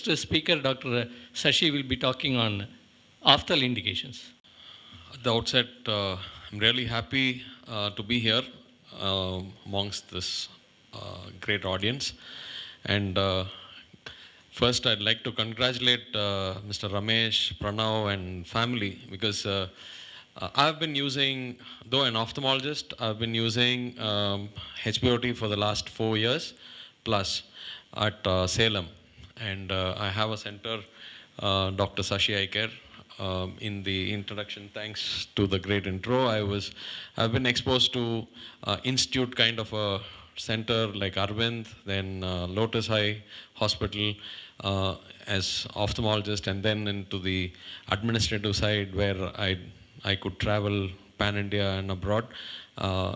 first speaker, Dr. Sasi, will be talking on ophthalmic indications. At the outset, I'm really happy to be here amongst this great audience. And first, I'd like to congratulate Mr. Ramesh, Pranav, and family because I've been using, though an ophthalmologist, I've been using HBOT for the last 4 years plus at Salem. And I have a center, Dr. Sasi Eye Care. In the introduction, thanks to the great intro, I've been exposed to institute kind of a center like Arvind, then Lotus Eye Hospital as ophthalmologist, and then into the administrative side where I could travel pan-India and abroad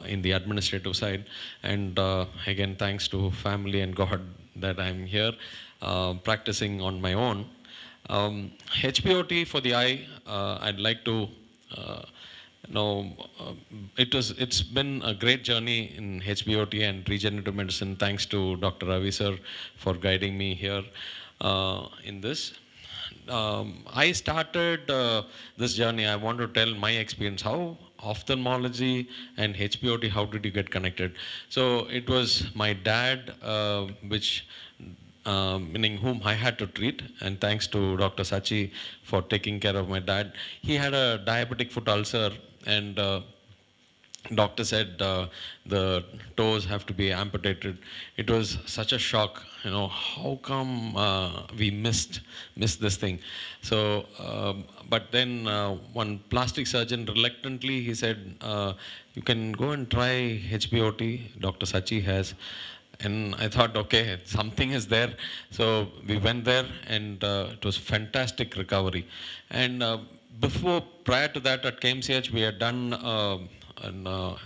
in the administrative side. And again, thanks to family and God that I'm here practicing on my own. HBOT for the eye, I'd like to it's been a great journey in HBOT and regenerative medicine. Thanks to Dr. Ravi sir for guiding me here in this. I started this journey. I want to tell my experience, how ophthalmology and HBOT, how did you get connected? So it was my dad, meaning whom I had to treat, and thanks to Dr. Sachi for taking care of my dad. He had a diabetic foot ulcer, and doctor said the toes have to be amputated. It was such a shock, how come we missed this thing? So, but then one plastic surgeon reluctantly, he said, you can go and try HBOT, Dr. Sachi has. And I thought, okay, something is there. So we went there, and it was fantastic recovery. And prior to that at KMCH, we had done an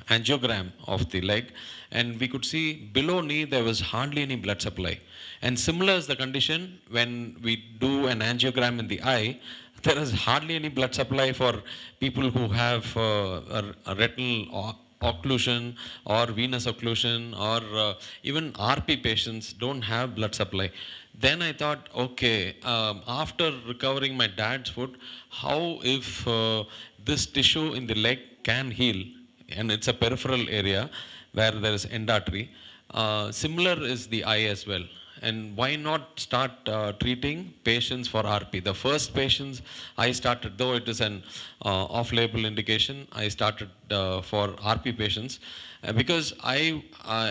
angiogram of the leg, and we could see below knee there was hardly any blood supply. And similar is the condition when we do an angiogram in the eye. There is hardly any blood supply for people who have a retinal occlusion or venous occlusion, or even RP patients don't have blood supply. Then I thought, okay, after recovering my dad's foot, how if this tissue in the leg can heal? And it's a peripheral area where there is end artery. Similar is the eye as well. And why not start treating patients for RP? The first patients I started, though it is an off-label indication, I started for RP patients because I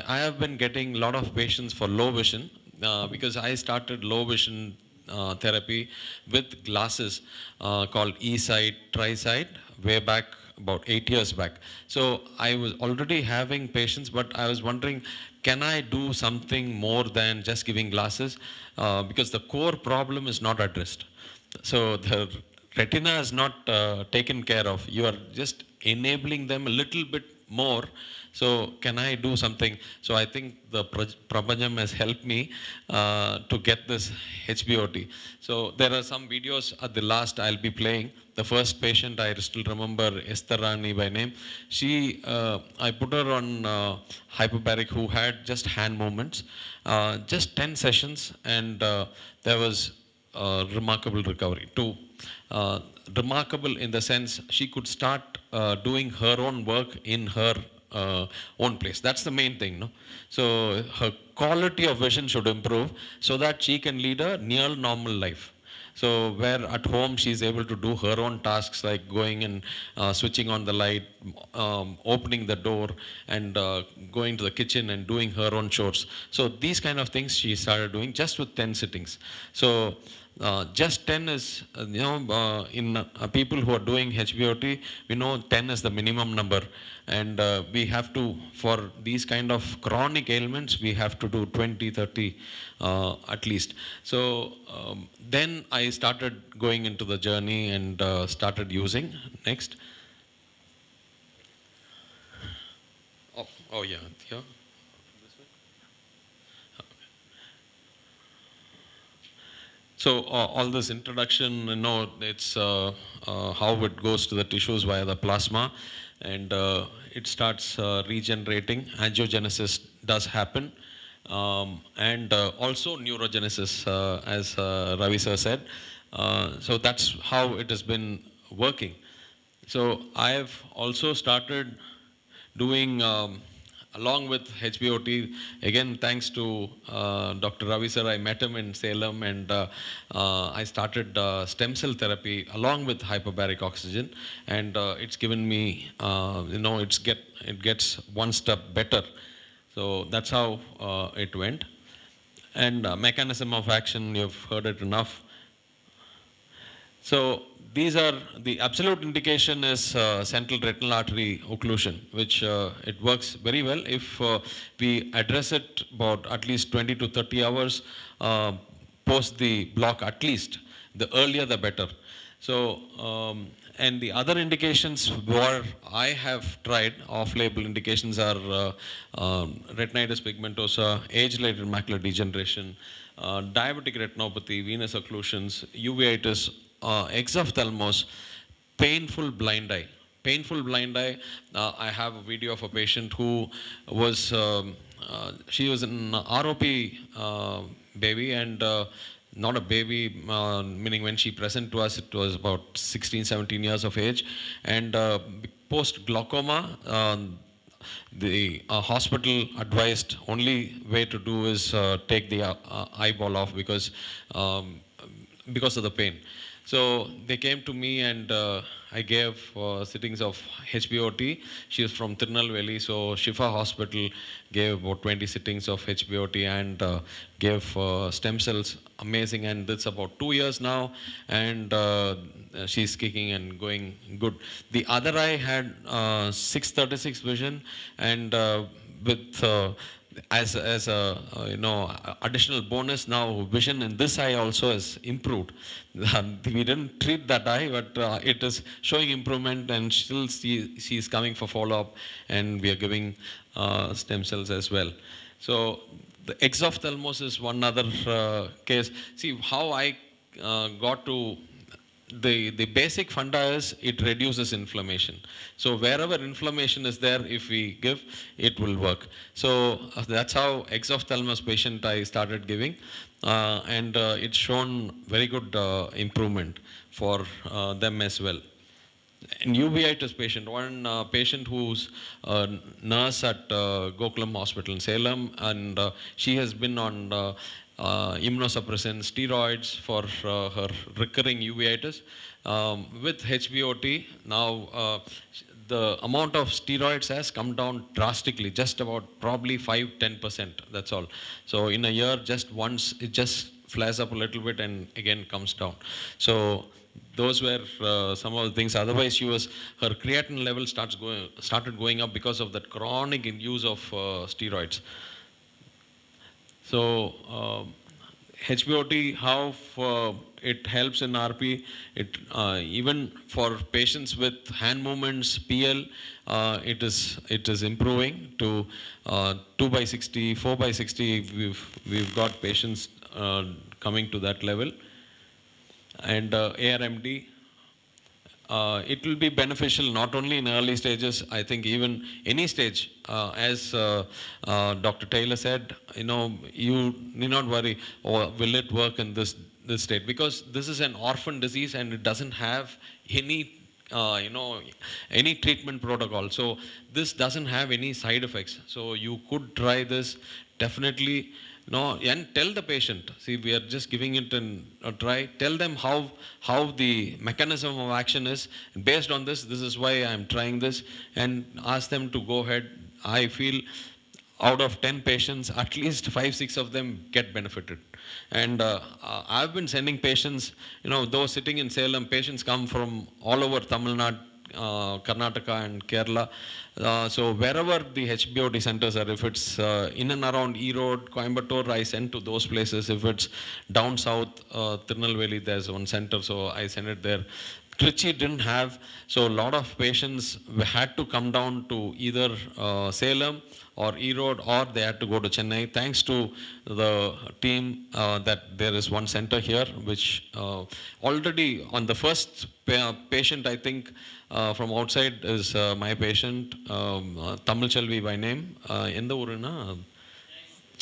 have been getting a lot of patients for low vision because I started low vision therapy with glasses called E-Sight, Tri-Sight, way back about 8 years back. So I was already having patients, but I was wondering, can I do something more than just giving glasses? Because the core problem is not addressed. So the retina is not taken care of. You are just enabling them a little bit more. So can I do something? So I think the Prabhajam has helped me to get this HBOT. So there are some videos at the last I'll be playing. The first patient, I still remember Esther Rani by name. I put her on Hyperbaric, who had just hand movements, just 10 sessions, and there was remarkable recovery too. Remarkable in the sense she could start doing her own work in her own place. That's the main thing, no? So her quality of vision should improve so that she can lead a near normal life. So where at home she's able to do her own tasks like going and switching on the light, opening the door, and going to the kitchen and doing her own chores. So these kind of things she started doing just with 10 sittings. So just 10 is, in people who are doing HBOT, we know 10 is the minimum number. And we have to, for these kind of chronic ailments, we have to do 20, 30 at least. So then I started going into the journey and started using. Next. Oh yeah, here. So all this introduction, it's how it goes to the tissues via the plasma, and it starts regenerating. Angiogenesis does happen, and also neurogenesis, as Ravi sir said. So that's how it has been working. So I have also started doing along with HBOT, again thanks to Dr. Ravi sir. I met him in Salem, and I started stem cell therapy along with hyperbaric oxygen, and it's given me, it gets one step better. So that's how it went. And mechanism of action, you've heard it enough. So these are the absolute indication is central retinal artery occlusion, which it works very well if we address it about at least 20 to 30 hours post the block at least. The earlier the better. So and the other indications where I have tried off-label indications are retinitis pigmentosa, age-related macular degeneration, diabetic retinopathy, venous occlusions, uveitis, exophthalmos, painful blind eye. Painful blind eye. I have a video of a patient who was, she was an ROP baby, and not a baby, meaning when she presented to us, it was about 16, 17 years of age. And post glaucoma, the hospital advised only way to do is take the eyeball off because of the pain. So they came to me, and I gave sittings of HBOT. She was from Tirunelveli, so Shifa Hospital gave about 20 sittings of HBOT and gave stem cells. Amazing, and it's about 2 years now, and she's kicking and going good. The other eye had 636 vision, and with as a additional bonus, now vision in this eye also has improved. We didn't treat that eye, but it is showing improvement, and still she's coming for follow-up, and we are giving stem cells as well. So the exophthalmos is one other case. See how I got to the basic funda is it reduces inflammation. So wherever inflammation is there, if we give, it will work. So that's how exophthalmos patient I started giving, and it's shown very good improvement for them as well. And uveitis patient, one patient who's a nurse at Gokulam Hospital in Salem, and she has been on immunosuppressant steroids for her recurring uveitis. With HBOT, now the amount of steroids has come down drastically, just about probably 5-10%, that's all. So in a year, just once, it just flares up a little bit and again comes down. So those were some of the things. Otherwise, her creatine level started going up because of that chronic use of steroids. So HBOT, how it helps in RP, even for patients with hand movements, PL, it is improving to 2/60, 4/60. We've got patients coming to that level. And ARMD, it will be beneficial not only in early stages, I think even any stage. As Dr. Taylor said, you need not worry, will it work in this state? Because this is an orphan disease and it doesn't have any any treatment protocol. So this doesn't have any side effects. So you could try this definitely. And tell the patient, see, we are just giving it a try. Tell them how the mechanism of action is. Based on this is why I am trying this, and ask them to go ahead. I feel out of 10 patients, at least 5-6 of them get benefited. And I've been sending patients, though sitting in Salem, patients come from all over Tamil Nadu, Karnataka and Kerala. So wherever the HBOT centers are, if it's in and around E Road, Coimbatore, I send to those places. If it's down south, Tirunelveli, there's one center, so I send it there. Trichy didn't have, so a lot of patients had to come down to either Salem or E Road, or they had to go to Chennai. Thanks to the team that there is one center here, which already on the first patient, I think from outside is my patient, Tamil Chelvi by name. Endha uruna?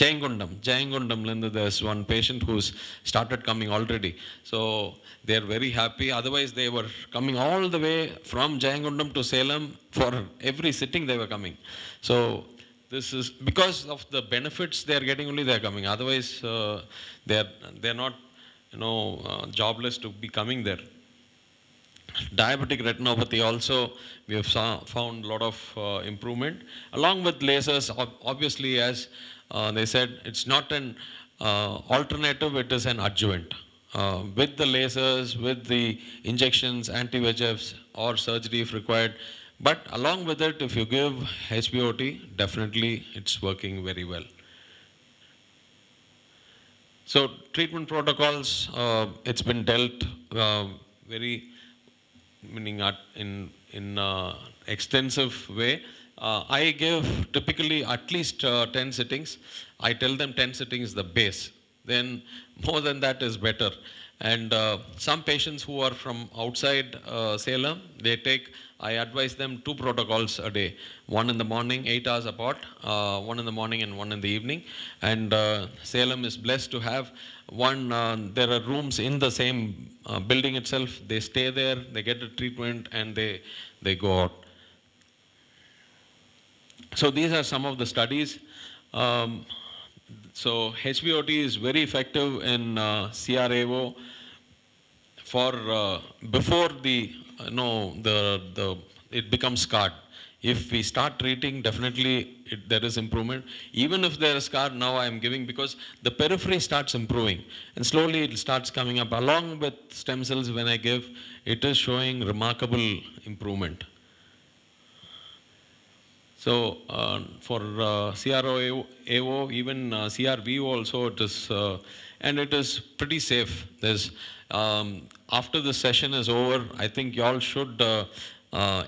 Jayangondam, there's one patient who's started coming already. So they're very happy. Otherwise, they were coming all the way from Jayangondam to Salem. For every sitting they were coming. So this is because of the benefits they are getting, only they are coming. Otherwise, they're not, jobless to be coming there. Diabetic retinopathy also, we have found a lot of improvement. Along with lasers, obviously, as they said, it's not an alternative, it is an adjuvant. With the lasers, with the injections, anti-VEGFs, or surgery if required. But along with it, if you give HBOT, definitely it's working very well. So treatment protocols, it's been dealt very, meaning in extensive way. I give typically at least 10 sittings. I tell them 10 sittings the base. Then more than that is better. And some patients who are from outside Salem, I advise them 2 protocols a day. One in the morning, 8 hours apart, one in the morning and one in the evening. And Salem is blessed to have one, there are rooms in the same building itself. They stay there, they get the treatment, and they go out. So these are some of the studies. So HBOT is very effective in CRAO for before it becomes scarred. If we start treating, definitely there is improvement. Even if there is scar, now I am giving, because the periphery starts improving and slowly it starts coming up. Along with stem cells, when I give, it is showing remarkable improvement. So for CRAO, even CRVO also, it is, and it is pretty safe. There's, after the session is over, I think you all should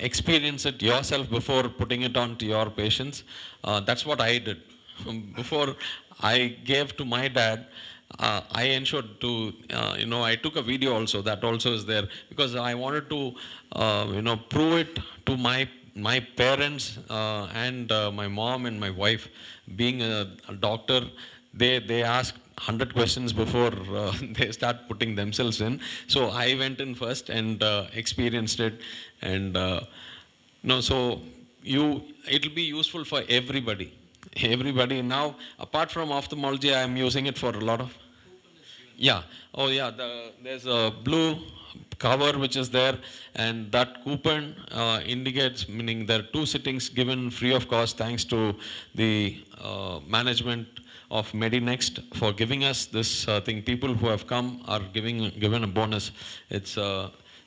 experience it yourself before putting it on to your patients. That's what I did. Before I gave to my dad, I ensured to, I took a video also, that also is there, because I wanted to, prove it to my parents and my mom and my wife. Being a doctor, they ask 100 questions before they start putting themselves in. So I went in first and experienced it, and so it'll be useful for everybody. Everybody now, apart from ophthalmology, I am using it for a lot of. Yeah. Oh yeah. There's a blue cover which is there, and that coupon indicates, meaning there are 2 sittings given free of cost, thanks to the management of MEDINEXT for giving us this thing. People who have come are given a bonus. It's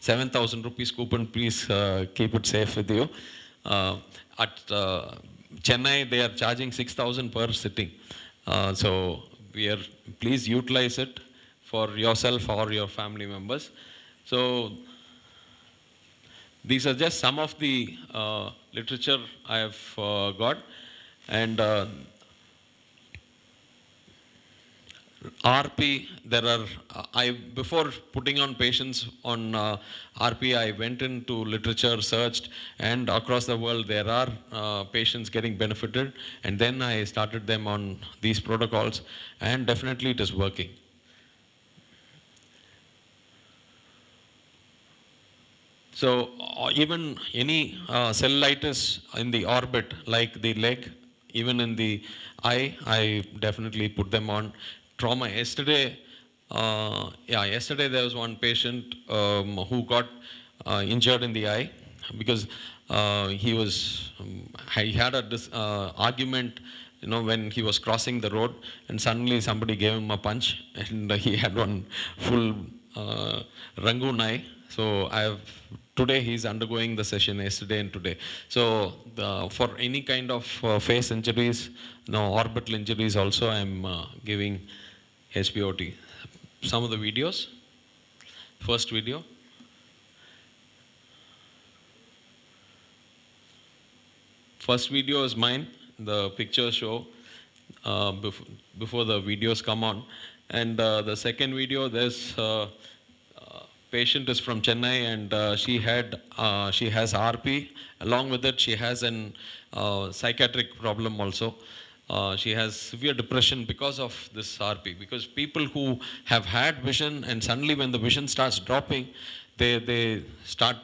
7,000 rupees coupon. Please keep it safe with you. At Chennai, they are charging 6,000 per sitting. So please utilize it for yourself or your family members. So these are just some of the literature I have got. And RP, before putting on patients on RP, I went into literature, searched, and across the world there are patients getting benefited, and then I started them on these protocols, and definitely it is working. So even any cellulitis in the orbit, like the leg, even in the eye, I definitely put them on. Trauma. Yesterday there was one patient who got injured in the eye because he had a argument, when he was crossing the road, and suddenly somebody gave him a punch, and he had one full rangoon eye. So today he's undergoing the session, yesterday and today. So for any kind of face injuries, orbital injuries also, I'm giving HBOT. Some of the videos. First video. First video is mine. The pictures show before the videos come on. And the second video, there's patient is from Chennai, and she has RP. Along with it, she has an psychiatric problem also. She has severe depression because of this RP. Because people who have had vision and suddenly when the vision starts dropping, they start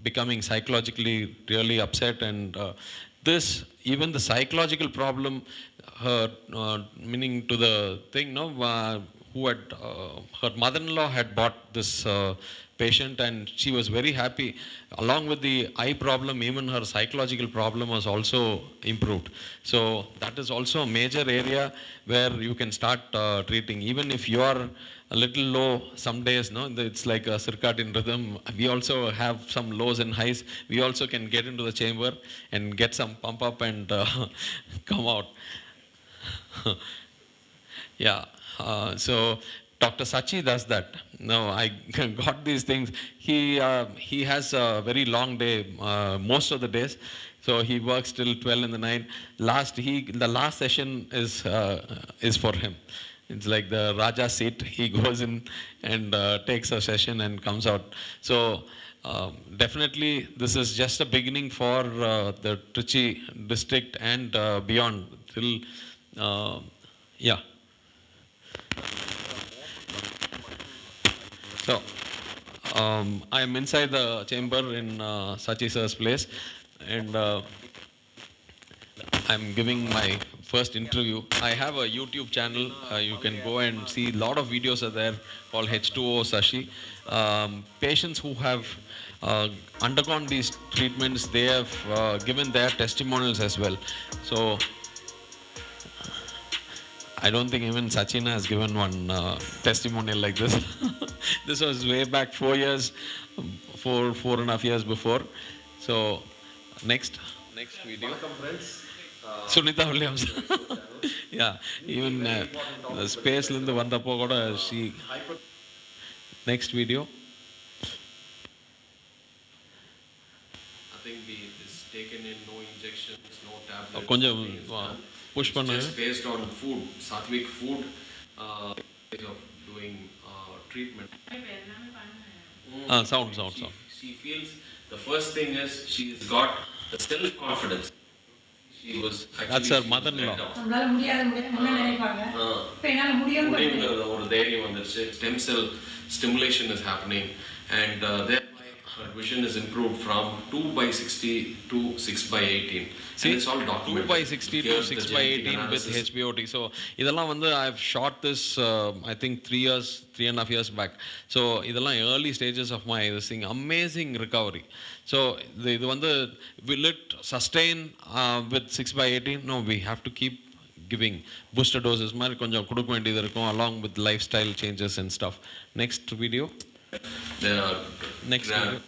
becoming psychologically really upset, and this even the psychological problem, her meaning to the thing, no, who had her mother-in-law had bought this patient, and she was very happy. Along with the eye problem, even her psychological problem was also improved. So that is also a major area where you can start treating. Even if you are a little low some days, no, it's like a circadian rhythm. We also have some lows and highs. We also can get into the chamber and get some pump up and come out. Yeah. So Dr. Sachi does that. No, I got these things. He has a very long day most of the days. So he works till 12 in the night. The last session is for him. It's like the Raja seat. He goes in and takes a session and comes out. So definitely this is just a beginning for the Trichy district and beyond till yeah. So, I am inside the chamber in Sachi sir's place, and I'm giving my first interview. I have a YouTube channel. You can go and see a lot of videos are there called H2O Sashi. Patients who have undergone these treatments, they have given their testimonials as well. So I don't think even Sachin has given one testimonial like this. This was way back 4 years, 4.5 years before. So, next video. Sunita Williams. Yeah, even the space lindu vandappo kuda she. Next video. I think this taken in, no injections, no tablets. Konjam push panna. Just based on food, sattvic food, of doing treatment. Sound. She feels the first thing is she's got the self-confidence. She was actually. That's her mother-in-law. Stem cell stimulation is happening, and thereby her vision is improved from 2/60 to 6/18. See, and it's all documented. 2/60 to 6/18 with HBOT. So, I've shot this, I think 3.5 years back. So, early stages of my this thing. Amazing recovery. So, will it sustain with 6/18? No, we have to keep giving booster doses along with lifestyle changes and stuff. Next video. Next video.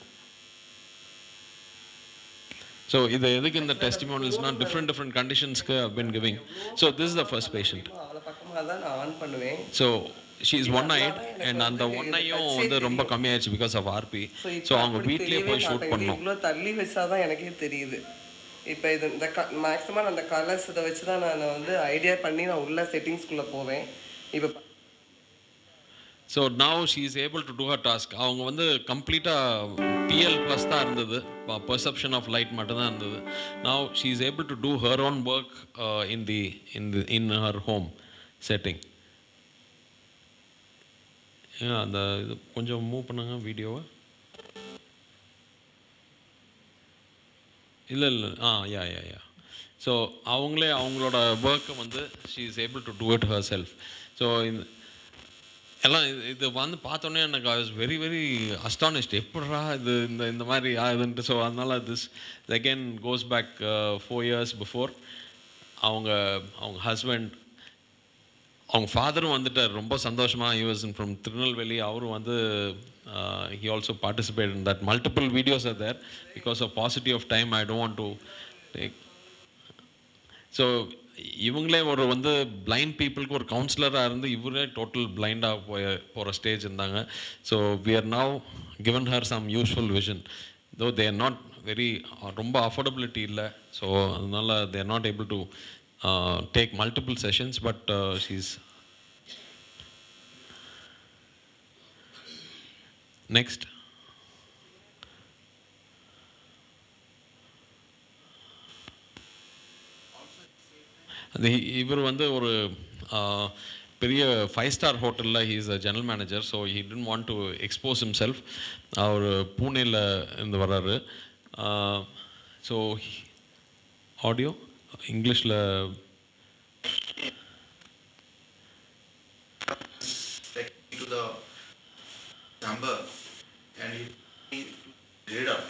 So, in the testimonials, not different conditions I've been giving. So, this is the first patient. So, she is one-eyed, and on the one eye romba kammi aayichu because of RP. So, avanga veetliye poi shoot pannom. இப்போ இது இந்த maximum அந்த colours இதை வச்சு தான் நான் வந்து idea பண்ணி நான் உள்ள செட்டிங்ஸ்குள்ளே போவேன் இப்போ. So now she is able to do her task. அவங்க வந்து கம்ப்ளீட்டாக PL + தான் இருந்தது, perception of light மட்டும் தான் இருந்தது. Now she is able to do her own work in her home setting. அந்த இது கொஞ்சம் மூவ் பண்ணுங்க வீடியோவை. இல்லை யா. ஸோ அவங்களோட ஒர்க்கை வந்து she is able to do it herself. So எல்லாம் இது பார்த்தோன்னே எனக்கு I was very very astonished. எப்படா இது இந்த மாதிரி ஆகுதுன்ட்டு. ஸோ அதனால் this again goes back 4 years before. அவங்க ஹஸ்பண்ட், அவங்க ஃபாதரும் வந்துட்டார். ரொம்ப சந்தோஷமாக. He was from Tirunelveli. அவரும் வந்து he also participated in that. Multiple videos are there. Because of paucity of time, I don't want to take. So இவங்களே ஒரு வந்து பிளைண்ட் பீப்புளுக்கு ஒரு கவுன்சிலராக இருந்து இவரே டோட்டல் பிளைண்டாக போகிற ஸ்டேஜ் இருந்தாங்க. So we are now given her some useful vision, though they are not very ரொம்ப affordability இல்லை. ஸோ அதனால they are not able to take multiple sessions, but she's. Next. இவர் வந்து ஒரு பெரிய 5-ஸ்டார் ஹோட்டலில் he is a general manager. So he tend want to expose himself. அவர் பூனேயில் இருந்து வர்றாரு. ஸோ ஆடியோ இங்கிலீஷில் to the chamber and he read out.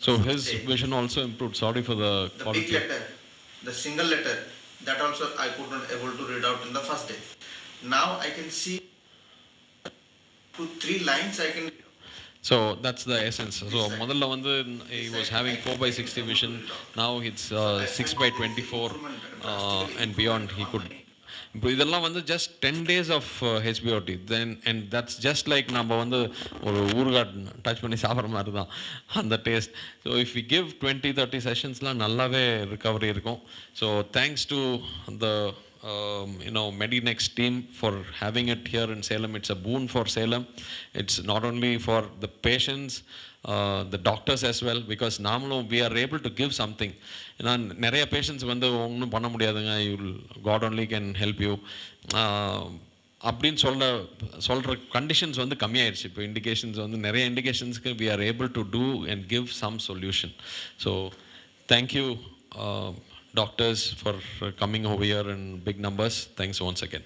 So his vision also improved. Sorry for the quality. Big letter, the single letter, that also I could not able to read out in the first day. Now I can see 2-3 lines I can. So that's the essence. So முதல்ல வந்து he was having 4/60 vision. Now it's 6/24 and beyond. He could. இப்போ இதெல்லாம் வந்து just 10 days of HBOT. Then and that's just like நம்ம வந்து ஒரு ஊறுகாய் touch பண்ணி சாப்பிட்ற மாதிரி தான் அந்த taste. So if we give 20-30 செஷன்ஸ்லாம் நல்லாவே ரிகவரி இருக்கும். So thanks to the MEDINEXT team for having it here in Salem. It's a boon for Salem. It's not only for the patients, the doctors as well, because நாமளும் we are able to give something. ஏன்னா நிறைய patients வந்து ஒன்றும் பண்ண முடியாதுங்க, God only can help you அப்படின்னு சொல்கிற conditions வந்து கம்மியாயிடுச்சு. இப்போ இண்டிகேஷன்ஸ் வந்து நிறைய இண்டிகேஷன்ஸ்க்கு we are able to do and give some solution. So thank you doctors for coming over here in big numbers. Thanks once again.